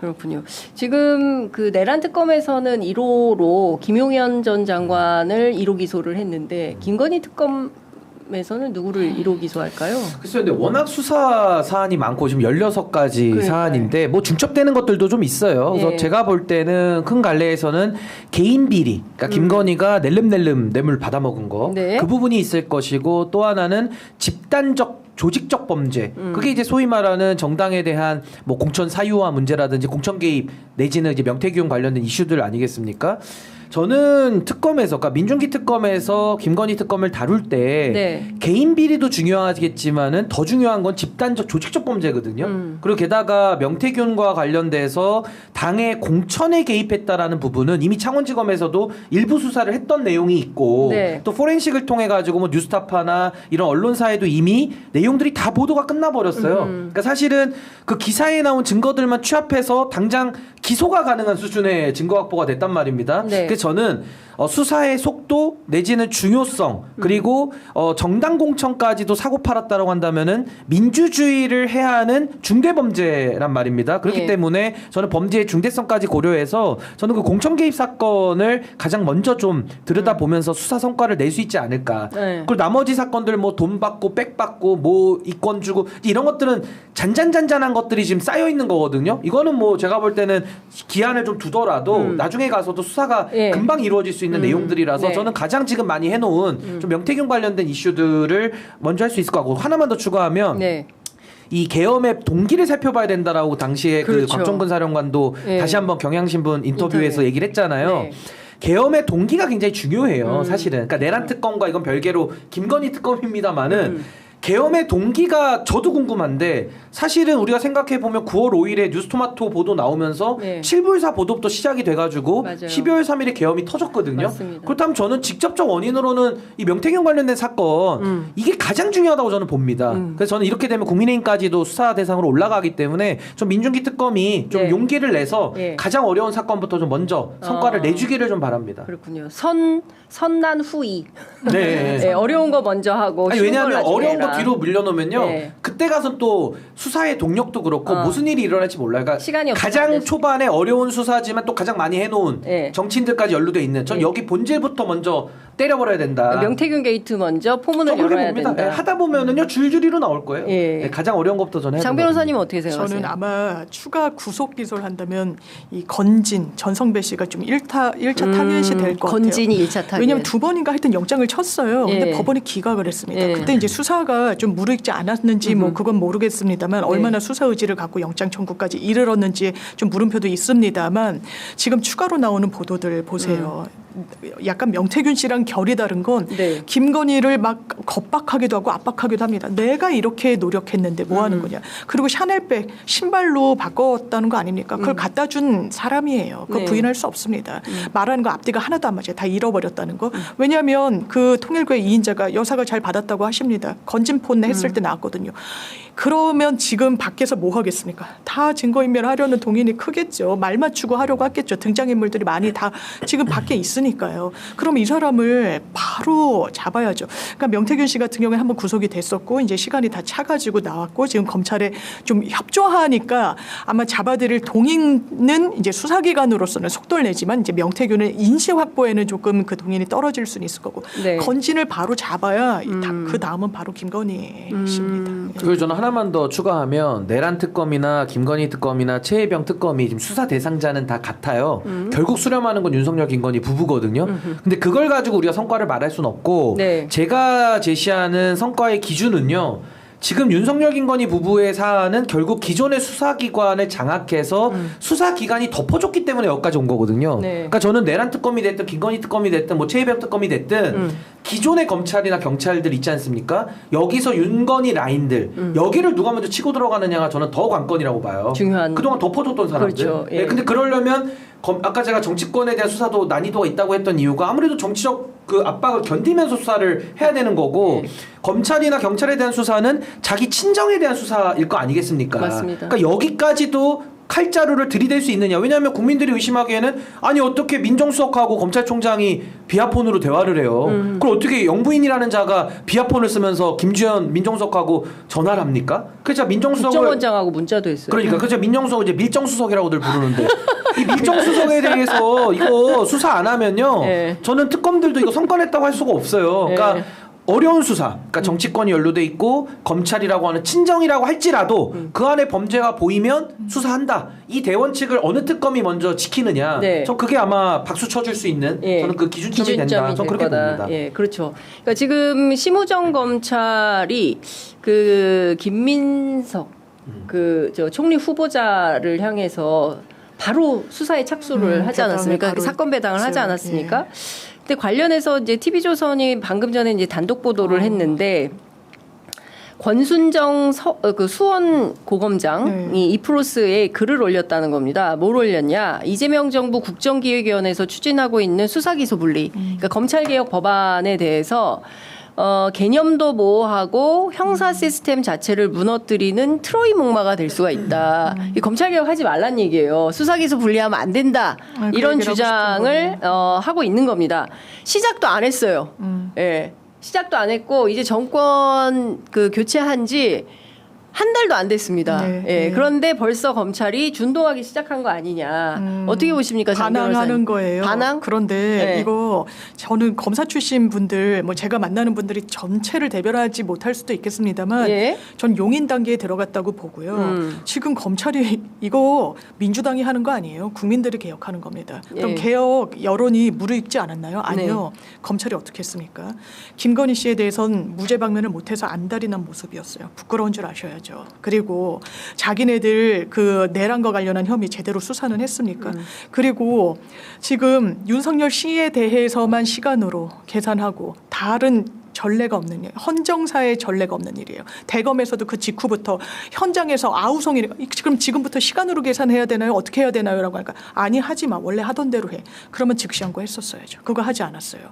그렇군요. 지금 그 내란 특검에서는 1호로 김용현 전 장관을 1호 기소를 했는데 김건희 특검에서는 누구를 1호 기소할까요? 글쎄요, 근데 워낙 수사 사안이 많고 지금 16가지 그러니까요. 사안인데 뭐 중첩되는 것들도 좀 있어요. 그래서 예. 제가 볼 때는 큰 갈래에서는 개인 비리, 그러니까 김건희가 낼름낼름 뇌물 받아먹은 거, 네. 그 부분이 있을 것이고 또 하나는 집단적 조직적 범죄. 그게 이제 소위 말하는 정당에 대한 뭐 공천 사유화 문제라든지 공천 개입 내지는 이제 명태균 관련된 이슈들 아니겠습니까? 저는 특검에서, 그러니까 민중기 특검에서 김건희 특검을 다룰 때 네. 개인 비리도 중요하겠지만은 더 중요한 건 집단적 조직적 범죄거든요. 그리고 게다가 명태균과 관련돼서 당의 공천에 개입했다라는 부분은 이미 창원지검에서도 일부 수사를 했던 내용이 있고 네. 또 포렌식을 통해 가지고 뭐 뉴스타파나 이런 언론사에도 이미 내용들이 다 보도가 끝나버렸어요. 그러니까 사실은 그 기사에 나온 증거들만 취합해서 당장 기소가 가능한 수준의 증거 확보가 됐단 말입니다. 네. 그래서 저는 수사의 속도 내지는 중요성 그리고 정당 공천까지도 사고 팔았다라고 한다면은 민주주의를 해야 하는 중대범죄란 말입니다. 그렇기 예. 때문에 저는 범죄의 중대성까지 고려해서 저는 그 공천 개입 사건을 가장 먼저 좀 들여다보면서 수사 성과를 낼 수 있지 않을까. 네. 그리고 나머지 사건들 뭐 돈 받고 백 받고 뭐 이권 주고 이런 것들은 잔잔한 것들이 지금 쌓여 있는 거거든요. 이거는 뭐 제가 볼 때는 기한을 좀 두더라도 나중에 가서도 수사가 예. 금방 이루어질 수 있는 내용들이라서 네. 저는 가장 지금 많이 해놓은 좀 명태균 관련된 이슈들을 먼저 할 수 있을 것 같고 하나만 더 추가하면 네. 이 계엄의 동기를 살펴봐야 된다라고 당시에 그 그렇죠. 곽종근 사령관도 예. 다시 한번 경향신문 인터뷰에서 인터뷰. 얘기를 했잖아요. 네. 계엄의 동기가 굉장히 중요해요. 사실은. 그러니까 내란 특검과 이건 별개로 김건희 특검입니다만은 계엄의 동기가 저도 궁금한데 사실은 우리가 생각해 보면 9월 5일에 뉴스토마토 보도 나오면서 네. 7불사 보도부터 시작이 돼가지고 맞아요. 12월 3일에 계엄이 터졌거든요. 맞습니다. 그렇다면 저는 직접적 원인으로는 이 명태균 관련된 사건 이게 가장 중요하다고 저는 봅니다. 그래서 저는 이렇게 되면 국민의힘까지도 수사 대상으로 올라가기 때문에 좀 민중기 특검이 좀 네. 용기를 내서 예. 가장 어려운 사건부터 좀 먼저 성과를 내주기를 좀 바랍니다. 그렇군요. 선난 후이. 네. 네, 어려운 거 먼저 하고 아니, 쉬운 왜냐하면 걸 나중에 어려운 거 해라. 뒤로 밀려놓으면요. 네. 그때 가서 또 수사의 동력도 그렇고 무슨 일이 일어날지 몰라요. 그러니까 시간이 없어서 안 가장 됐어. 초반에 어려운 수사지만 또 가장 많이 해놓은 네. 정치인들까지 연루돼 있는 전 네. 여기 본질부터 먼저 때려버려야 된다. 명태균 게이트 먼저 포문을 그렇게 열어야 봅니다. 된다. 네, 하다 보면은요 줄줄이로 나올 거예요. 예. 네, 가장 어려운 것부터 저는 해야 장 된다고 변호사님 어떻게 생각하세요? 저는 아마 추가 구속 기소를 한다면 이 건진 전성배 씨가 좀 1차 타겟이 될 것 같아요. 건진이 1차 타겟. 왜냐하면 두 번인가 하여튼 영장을 쳤어요. 근데 예. 법원이 기각을 했습니다. 예. 그때 이제 수사가 좀 무르익지 않았는지 뭐 그건 모르겠습니다만 얼마나 수사 의지를 갖고 영장 청구까지 이르렀는지 좀 물음표도 있습니다만 지금 추가로 나오는 보도들 보세요. 약간 명태균 씨랑 결이 다른 건 네. 김건희를 막 겁박하기도 하고 압박하기도 합니다. 내가 이렇게 노력했는데 뭐 하는 거냐. 그리고 샤넬백 신발로 바꿨다는 거 아닙니까? 그걸 갖다 준 사람이에요. 그거 네. 부인할 수 없습니다. 말하는 거 앞뒤가 하나도 안 맞아요. 다 잃어버렸다는 거. 왜냐하면 그 통일교회 2인자가 여사가 잘 받았다고 하십니다. 건진폰 했을 때 나왔거든요. 그러면 지금 밖에서 뭐 하겠습니까? 다 증거인멸하려는 동인이 크겠죠. 말 맞추고 하려고 했겠죠. 등장인물들이 많이 다 지금 밖에 있으니까요. 그럼 이 사람을 바로 잡아야죠. 그러니까 명태균 씨 같은 경우에 한번 구속이 됐었고 이제 시간이 다 차가지고 나왔고 지금 검찰에 좀 협조하니까 아마 잡아들일 동인은 이제 수사기관으로서는 속도를 내지만 이제 명태균의 인시 확보에는 조금 그 동인이 떨어질 수는 있을 거고 네. 건진을 바로 잡아야 그 다음은 바로 김건희 씨입니다. 그리고 저는 하나만 더 추가하면 내란 특검이나 김건희 특검이나 최혜병 특검이 지금 수사 대상자는 다 같아요. 결국 수렴하는 건 윤석열 김건희 부부거든요. 근데 그걸 가지고 우리가 성과를 말할 수는 없고 네. 제가 제시하는 성과의 기준은요. 지금 윤석열 김건희 부부의 사안은 결국 기존의 수사기관을 장악해서 수사기관이 덮어줬기 때문에 여기까지 온 거거든요. 네. 그러니까 저는 내란 특검이 됐든 김건희 특검이 됐든 뭐 최혜병 특검이 됐든 기존의 검찰이나 경찰들 있지 않습니까? 여기서 윤건희 라인들 여기를 누가 먼저 치고 들어가느냐가 저는 더 관건이라고 봐요. 중요한. 그동안 덮어줬던 사람들. 그렇죠. 예. 네, 근데 그러려면 아까 제가 정치권에 대한 수사도 난이도가 있다고 했던 이유가 아무래도 정치적 그 압박을 견디면서 수사를 해야 되는 거고 검찰이나 경찰에 대한 수사는 자기 친정에 대한 수사일 거 아니겠습니까? 맞습니다. 그러니까 여기까지도 칼자루를 들이댈 수 있느냐. 왜냐하면 국민들이 의심하기에는 아니 어떻게 민정수석하고 검찰총장이 비아폰으로 대화를 해요. 그럼 어떻게 영부인이라는 자가 비아폰을 쓰면서 김주현 민정수석하고 전화를 합니까? 그래서 민정수석을 국정원장하고 문자도 했어요. 그러니까 그래서 민정수석 이제 밀정수석이라고들 부르는데 이 밀정수석에 대해서 이거 수사 안 하면요. 네. 저는 특검들도 이거 성과냈다고 할 수가 없어요. 그러니까 네. 어려운 수사, 그러니까 정치권이 연루돼 있고 검찰이라고 하는 친정이라고 할지라도 그 안에 범죄가 보이면 수사한다. 이 대원칙을 어느 특검이 먼저 지키느냐. 네. 저 그게 아마 박수 쳐줄 수 있는 예. 저는 그 기준점이 된다. 저는 그렇게 봅니다. 예, 그렇죠. 그러니까 지금 심우정 검찰이 그 김민석 그 저 총리 후보자를 향해서 바로 수사에 착수를 하지 않았습니까? 그 사건 배당을 하지 않았습니까? 근데 관련해서 이제 TV조선이 방금 전에 이제 단독 보도를 했는데 권순정 그 수원 고검장이 이프로스에 글을 올렸다는 겁니다. 뭘 올렸냐? 이재명 정부 국정기획위원회에서 추진하고 있는 수사기소 분리, 그러니까 검찰개혁 법안에 대해서 개념도 모호하고 형사 시스템 자체를 무너뜨리는 트로이 목마가 될 수가 있다. 이 검찰개혁 하지 말란 얘기예요. 수사기소 분리하면 안 된다. 이런 주장을 하고 있는 겁니다. 시작도 안 했어요. 예. 시작도 안 했고 이제 정권 그 교체한 지 한 달도 안 됐습니다. 네, 예. 네. 그런데 벌써 검찰이 준동하기 시작한 거 아니냐. 어떻게 보십니까? 장 반항하는 변호사님? 거예요. 반항? 그런데 네. 이거 저는 검사 출신 분들, 뭐 제가 만나는 분들이 전체를 대변하지 못할 수도 있겠습니다만, 예. 전 용인 단계에 들어갔다고 보고요. 지금 검찰이 이거 민주당이 하는 거 아니에요. 국민들이 개혁하는 겁니다. 그럼 예. 개혁 여론이 무르익지 않았나요? 아니요. 검찰이 어떻게 했습니까? 김건희 씨에 대해선 무죄 방면을 못해서 안달이 난 모습이었어요. 부끄러운 줄 아셔야죠. 그리고 자기네들 그 내란과 관련한 혐의 제대로 수사는 했습니까? 그리고 지금 윤석열 씨에 대해서만 시간으로 계산하고 다른 전례가 없는 일, 헌정사의 전례가 없는 일이에요. 대검에서도 그 직후부터 현장에서 아우성이 그럼 지금부터 시간으로 계산해야 되나요? 어떻게 해야 되나요? 라고 하니까 아니 하지 마. 원래 하던 대로 해. 그러면 즉시한거 했었어야죠. 그거 하지 않았어요.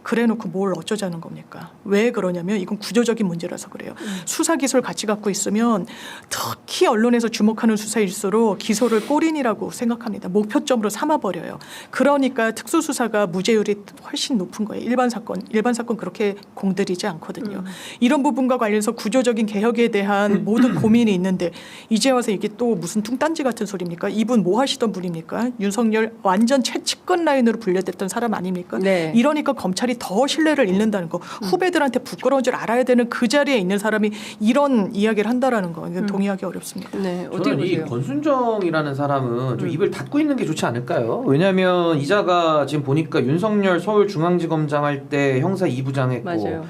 그래놓고 뭘 어쩌자는 겁니까? 왜 그러냐면 이건 구조적인 문제라서 그래요. 수사 기소를 같이 갖고 있으면 특히 언론에서 주목하는 수사일수록 기소를 꼬린이라고 생각합니다. 목표점으로 삼아버려요. 그러니까 특수수사가 무죄율이 훨씬 높은 거예요. 일반 사건 그렇게 공들이지 않거든요. 이런 부분과 관련해서 구조적인 개혁에 대한 모든 고민이 있는데 이제 와서 이게 또 무슨 뚱딴지 같은 소리입니까? 이분 뭐 하시던 분입니까? 윤석열 완전 최측근 라인으로 분류됐던 사람 아닙니까? 네. 이러니까 검찰이 더 신뢰를 잃는다는 거. 후배들한테 부끄러운 줄 알아야 되는 그 자리에 있는 사람이 이런 이야기를 한다라는 거. 이건 동의하기 어렵습니다. 네, 어떻게 저는 이 보세요? 권순정이라는 사람은 좀 입을 닫고 있는 게 좋지 않을까요? 왜냐하면 이자가 지금 보니까 윤석열 서울중앙지검장 할 때 형사 2부장 했고 맞아요.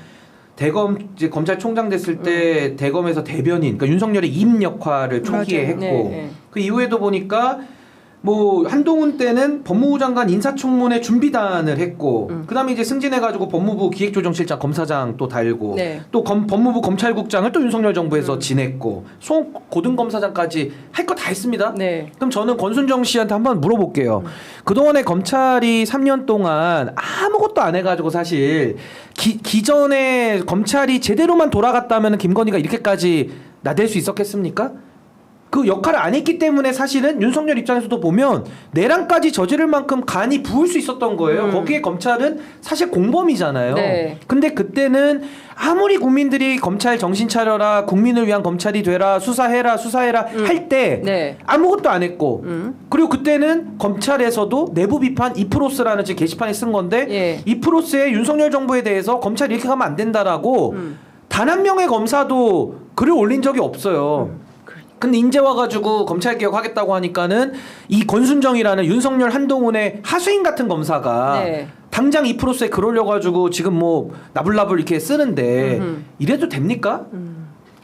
대검 이제 검찰총장 됐을 때 대검에서 대변인, 그러니까 윤석열의 임 역할을 초기에 맞아요. 했고 네, 네. 그 이후에도 보니까 뭐 한동훈 때는 법무부 장관 인사청문회 준비단을 했고 그다음에 이제 승진해가지고 법무부 기획조정실장 검사장 또 달고 네. 또 법무부 검찰국장을 또 윤석열 정부에서 지냈고 송 고등검사장까지 할 거 다 했습니다. 네. 그럼 저는 권순정 씨한테 한번 물어볼게요. 그동안에 검찰이 3년 동안 아무것도 안 해가지고 사실 기존에 검찰이 제대로만 돌아갔다면 김건희가 이렇게까지 나댈 수 있었겠습니까? 그 역할을 안 했기 때문에 사실은 윤석열 입장에서도 보면 내란까지 저지를 만큼 간이 부을 수 있었던 거예요. 거기에 검찰은 사실 공범이잖아요. 네. 근데 그때는 아무리 국민들이 검찰 정신 차려라, 국민을 위한 검찰이 되라, 수사해라 할 때 네. 아무것도 안 했고 그리고 그때는 검찰에서도 내부 비판 이프로스라는 지금 게시판에 쓴 건데 예. 이프로스의 윤석열 정부에 대해서 검찰이 이렇게 가면 안 된다라고 단 한 명의 검사도 글을 올린 적이 없어요. 근데 이제 와가지고 검찰개혁 하겠다고 하니까는 이 권순정이라는 윤석열 한동훈의 하수인 같은 검사가 네. 당장 이프로스에 글 올려가지고 지금 뭐 나불나불 이렇게 쓰는데 이래도 됩니까?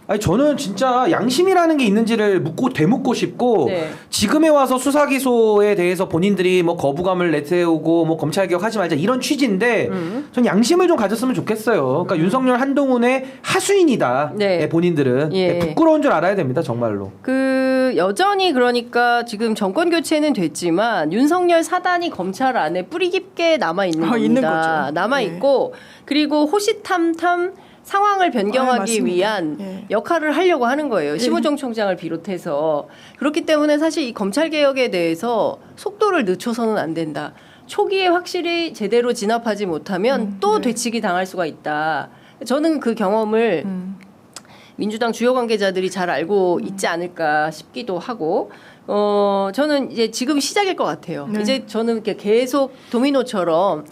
아니 저는 진짜 양심이라는 게 있는지를 되묻고 싶고 네. 지금에 와서 수사 기소에 대해서 본인들이 뭐 거부감을 내세우고 뭐 검찰개혁 하지 말자 이런 취지인데 전 양심을 좀 가졌으면 좋겠어요. 그러니까 윤석열 한동훈의 하수인이다. 네. 네, 본인들은 예. 네, 부끄러운 줄 알아야 됩니다. 정말로. 그 여전히 그러니까 지금 정권 교체는 됐지만 윤석열 사단이 검찰 안에 뿌리 깊게 남아 있는 겁니다. 있는 거죠. 남아 있고 그리고 호시탐탐 상황을 변경하기 맞습니다. 위한 예. 역할을 하려고 하는 거예요. 심우정 총장을 비롯해서. 그렇기 때문에 사실 이 검찰개혁에 대해서 속도를 늦춰서는 안 된다. 초기에 확실히 제대로 진압하지 못하면 또 네. 되치기 당할 수가 있다. 저는 그 경험을 민주당 주요 관계자들이 잘 알고 있지 않을까 싶기도 하고, 저는 이제 지금 시작일 것 같아요. 네. 이제 저는 이렇게 계속 도미노처럼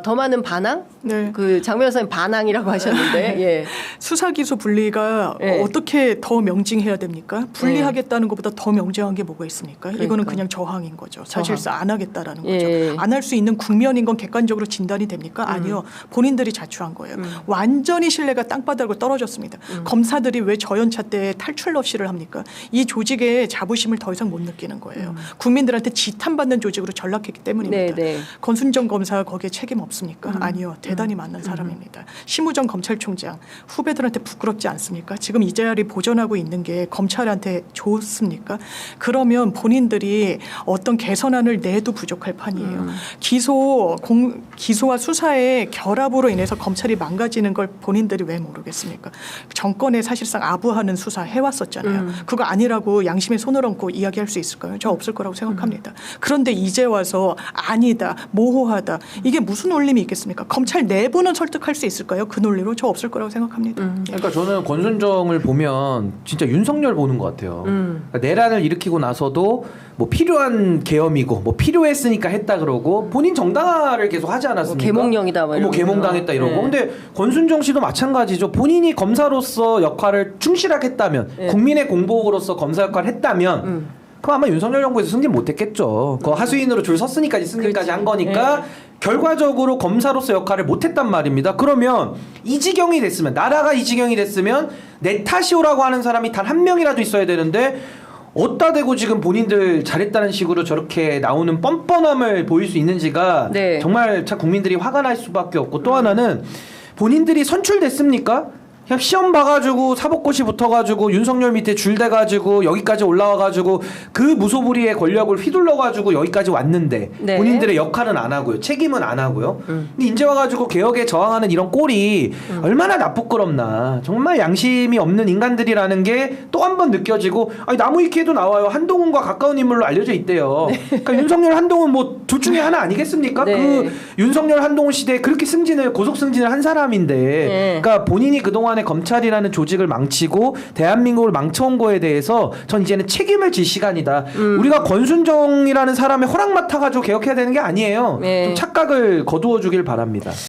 더 많은 반항? 네. 그 장 변호사님 반항이라고 하셨는데, 예. 수사 기소 분리가 예. 어떻게 더 명징해야 됩니까? 분리하겠다는 것보다 더 명징한 게 뭐가 있습니까? 이거는 그러니까. 그냥 저항인 거죠. 사실상 안 하겠다라는 거죠. 예. 안 할 수 있는 국면인 건 객관적으로 진단이 됩니까? 아니요. 본인들이 자초한 거예요. 완전히 신뢰가 땅바닥으로 떨어졌습니다. 검사들이 왜 저연차 때 탈출 러시를 합니까? 이 조직의 자부심을 더 이상 못 느끼는 거예요. 국민들한테 지탄받는 조직으로 전락했기 때문입니다. 네, 네. 권순정 검사가 거기에 책임 없습니까? 아니요. 대단히 많은 사람입니다. 심우정 검찰총장 후배들한테 부끄럽지 않습니까? 지금 이 자리 보존하고 있는 게 검찰한테 좋습니까? 그러면 본인들이 어떤 개선안을 내도 부족할 판이에요. 기소와 수사의 결합으로 인해서 검찰이 망가지는 걸 본인들이 왜 모르겠습니까? 정권에 사실상 아부하는 수사 해왔었잖아요. 그거 아니라고 양심에 손을 얹고 이야기할 수 있을까요? 저 없을 거라고 생각합니다. 그런데 이제 와서 아니다, 모호하다. 이게 무슨 논림이 있겠습니까? 검찰 내부는 설득할 수 있을까요? 그 논리로 저 없을 거라고 생각합니다. 그러니까 저는 권순정을 보면 진짜 윤석열 보는 것 같아요. 그러니까 내란을 일으키고 나서도 뭐 필요한 계엄이고 뭐 필요했으니까 했다 그러고 본인 정당화를 계속 하지 않았습니까? 계몽령이다 뭐 뭐 계몽당했다 이러고. 네. 근데 권순정 씨도 마찬가지죠. 본인이 검사로서 역할을 충실하게 했다면 네. 국민의 공복으로서 검사 역할을 했다면 그럼 아마 윤석열 정부에서 승진 못했겠죠. 그 하수인으로 줄 섰으니까지 승진까지 한 거니까 결과적으로 검사로서 역할을 못했단 말입니다. 그러면 이 지경이 됐으면 나라가 이 지경이 됐으면 내 탓이오라고 하는 사람이 단 한 명이라도 있어야 되는데 어디다 대고 지금 본인들 잘했다는 식으로 저렇게 나오는 뻔뻔함을 보일 수 있는지가 네. 정말 참 국민들이 화가 날 수밖에 없고 또 하나는 본인들이 선출됐습니까? 그냥 시험 봐가지고 사법고시 붙어가지고 윤석열 밑에 줄 대가지고 여기까지 올라와가지고 그 무소불위의 권력을 휘둘러가지고 여기까지 왔는데 네. 본인들의 역할은 안 하고요. 책임은 안 하고요. 근데 이제 와가지고 개혁에 저항하는 이런 꼴이 얼마나 나쁘끄럽나. 정말 양심이 없는 인간들이라는 게 또 한 번 느껴지고 아니 나무위키에도 나와요. 한동훈과 가까운 인물로 알려져 있대요. 그러니까 윤석열 한동훈 뭐 둘 중에 하나 아니겠습니까? 네. 그 윤석열 한동훈 시대에 그렇게 고속 승진을 한 사람인데 네. 그러니까 본인이 그동안에 검찰이라는 조직을 망치고 대한민국을 망쳐온 거에 대해서 전 이제는 책임을 질 시간이다. 우리가 권순정이라는 사람의 허락 맡아가지고 개혁해야 되는 게 아니에요. 네. 좀 착각을 거두어 주길 바랍니다.